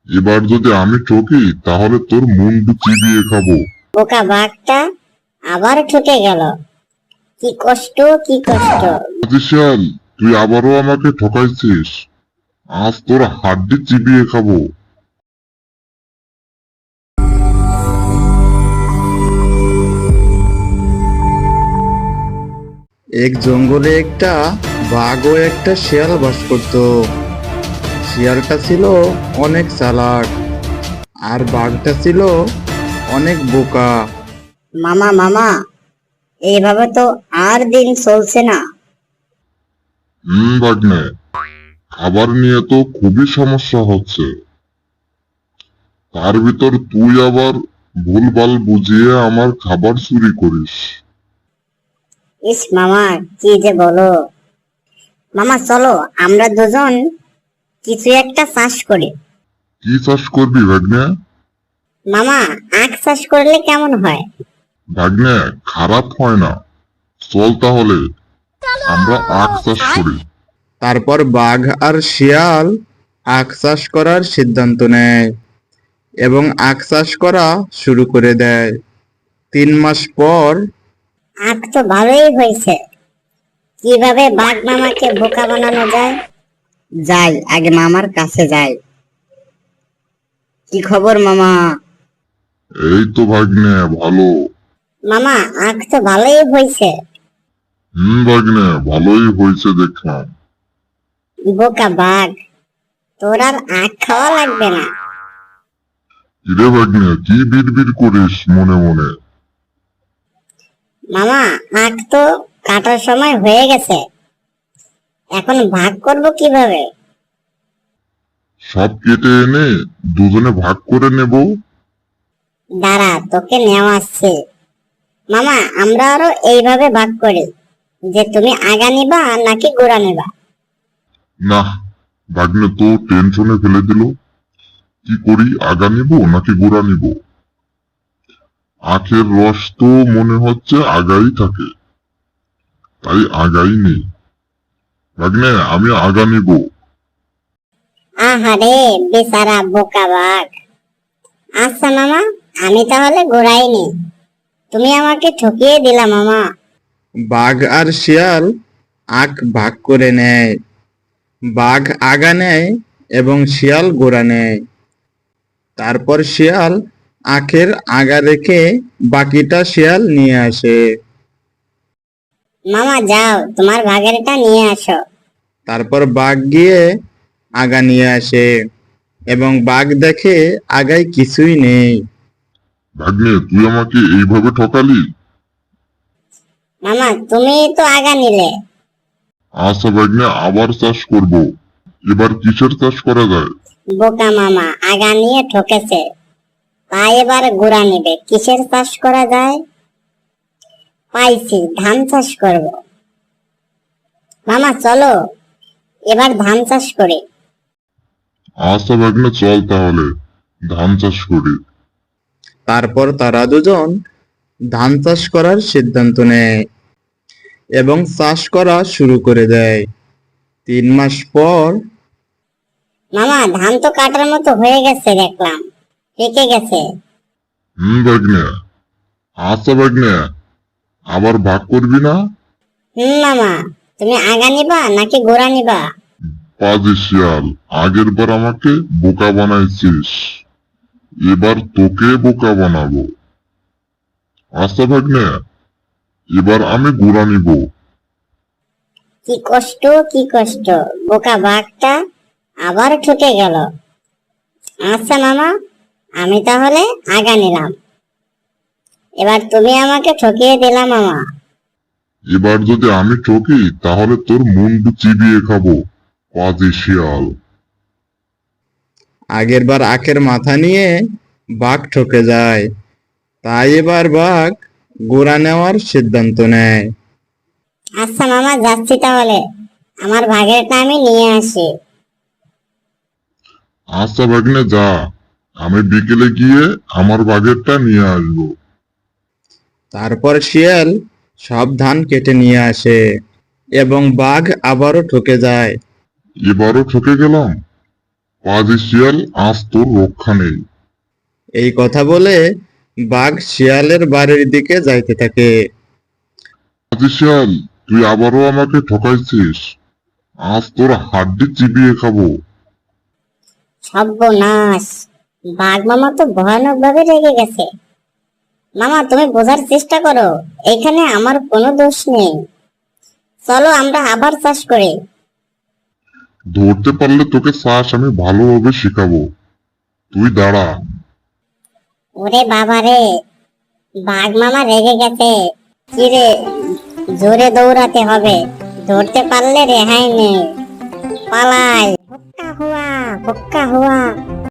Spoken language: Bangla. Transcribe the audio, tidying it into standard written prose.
এবার যদি আমি ঠকি তাহলে তোর মুন্ডু চিবিয়ে খাবো। বোকা বাঘটা আবার ঠকে গেল। কি কষ্ট, কি কষ্ট। পাজি শিয়াল, তুই আবারও আমাকে ঠকাইছিস। আজ তোর হাড্ডি চিবিয়ে খাবো। এক জঙ্গলে একটা বাঘ ও একটা শিয়াল বাস করত। শিয়ালটা ছিল অনেক চালাক আর বাঘটা ছিল অনেক বোকা। মামা মামা, এইভাবে তো আর দিন চলছে না। ভাগ্নে, খাবার নিয়ে তো খুবই সমস্যা হচ্ছে। তার ভিতর তুই আবার ভুলভাল বুঝিয়ে আমার খাবার চুরি করিস। ইস মামা, কি যে বলো। মামা চলো আমরা দুজন কিছু একটা চাষ করি। কি চাষ করবি ভাগ্নে? মামা, আখ চাষ করলে কেমন হয়? ভাগ্নে, খারাপ হয় না। চল তাহলে আমরা আখ চাষ করি। তারপর বাঘ আর শিয়াল আখ চাষ করার সিদ্ধান্ত নেয় এবং আখ চাষ করা শুরু করে দেয়। 3 মাস পর আখ তো ভালোই হয়েছে। কিভাবে বাঘ মামাকে বোকা বানানো যায়? যাই, আগে মামার কাছে যাই। কি খবর মামা? এই তো ভাগ্নে, ভালো। মামা, আখ তো ভালোই হয়েছে। ভাগ্নে, ভালোই হয়েছে দেখলাম। বোকা বাঘ, তোর আর আখ খাওয়া লাগবে না। কিরে ভাগ্নে, কি বিড়বিড় করিস মনে মনে? মামা, আখ তো কাটার সময় হয়ে গেছে। এখন ভাগ করব কিভাবে? সব কেটে এনে দুজনে ভাগ করে নেব। দাঁড়া, তোকে নেওয়াচ্ছি। মামা, আমরা আরো এইভাবে ভাগ করি যে তুমি আগা নিবা নাকি গোড়া নিবা। না, ভাগ্নে তো টেনশনে ফেলে দিল। কি করি, আগা নিব নাকি গোড়া নিব? আখের রস তো মনে হচ্ছে আগাই থাকে, তাই আগাই নেই। ভাগ্নে, আমি আগা নিব। আহারে বেচারা বোকা বাঘ। আচ্ছা মামা, আমি তাহলে গোড়াই নি। তুমি আমাকে ঠকিয়ে দিলা মামা। বাঘ আর শিয়াল আখ ভাগ করে নেয়। বাঘ আগা নেয় এবং শিয়াল গোড়া নেয়। তারপর শিয়াল আখের আগা রেখে বাকিটা শিয়াল নিয়ে আসে। মামা যাও, তোমার ভাগেরটা নিয়ে আসো। তারপর বাঘ গিয়ে আগা নিয়ে আসে এবং বাঘ দেখে আগায় কিছুই নেই। ভাগ্নে, তুই আমাকে এইভাবে ঠকালি। মামা, তুমি তো আগা নিলে। আচ্ছা ভাগ্নে, আবার চাষ করব। এবার কিসের চাষ করা যায়? বোকা মামা আগা নিয়ে ঠকেছে, তাই এবার গোড়া নিবে। কিসের চাষ করা যায়? পাইছি, ধান চাষ করব। মামা চলো এবার ধান চাষ করি। আচ্ছা ভাগ্নে, চল তাহলে ধান চাষ করি। তারপর তারা দুজন ধান চাষ করার সিদ্ধান্ত নেয় এবং চাষ করা শুরু করে দেয়। 3 মাস পর মামা, ধান তো কাটার মতো হয়ে গেছে দেখলাম, পেকে গেছে। ভাগ্নে। আচ্ছা ভাগ্নে, আবার ভাগ করবি না? মামা, তুমি আগা নিবা নাকি গোড়া নিবা? পাজি শিয়াল, আগের বার আমাকে বোকা বানাইছিস, এবার তোকে বোকা বানাবো। আচ্ছা ভাগ্নে, এবার আমি গোড়া নিব। কি কষ্ট, কি কষ্ট। বোকা বাঘটা আবার ঠকে গেল। আচ্ছা মামা, আমি তাহলে আগা নিলাম। এবার তুমি আমাকে ঠকিয়ে দিলা মামা। এবার যদি আমি ঠকি তাহলে তোর মুন্ডু চিবিয়ে খাবো, পাজি শিয়াল। আগের বার আখের মাথা নিয়ে বাঘ ঠকে যায়, তাই এবার বাঘ গোড়া নেওয়ার সিদ্ধান্ত নেয়। আচ্ছা মামা, যাচ্ছি তাহলে। আমার ভাগেরটা আমি নিয়ে আসি। আচ্ছা ভাগ্নে, যা। আমি বিকেলে গিয়ে আমার বাগেরটা নিয়ে আসবো। তারপর শিয়াল সব ধান কেটে নিয়ে আসে এবং বাঘ আবারও ঠকে যায়। এবারও ঠকে গেলাম। পাজি শিয়াল, আজ তোর রক্ষা নেই। এই কথা বলে বাঘ শিয়ালের বাড়ির দিকে যাইতে থাকে। পাজি শিয়াল, তুই আবারও আমাকে ঠকাইছিস। আজ তোর হাড্ডি চিবিয়ে খাবো। সর্বনাশ, বাঘ মামা তো ভয়ানক ভাবে রেগে গেছে। মামা, তুমি বোঝার চেষ্টা করো, এখানে আমার কোনো দোষ নেই। চলো আমরা আবার চাষ করি। ধরতে পারলে তোকে চাষ আমি ভালোভাবে শিখাবো। তুই দাঁড়া। ওরে বাবা রে, বাঘ মামা রেগে গেছে। কিরে, জোরে দৌড়াতে হবে, ধরতে পারলে রেহাই নেই। পালাই, হুক্কা হুয়া, হুক্কা হুয়া।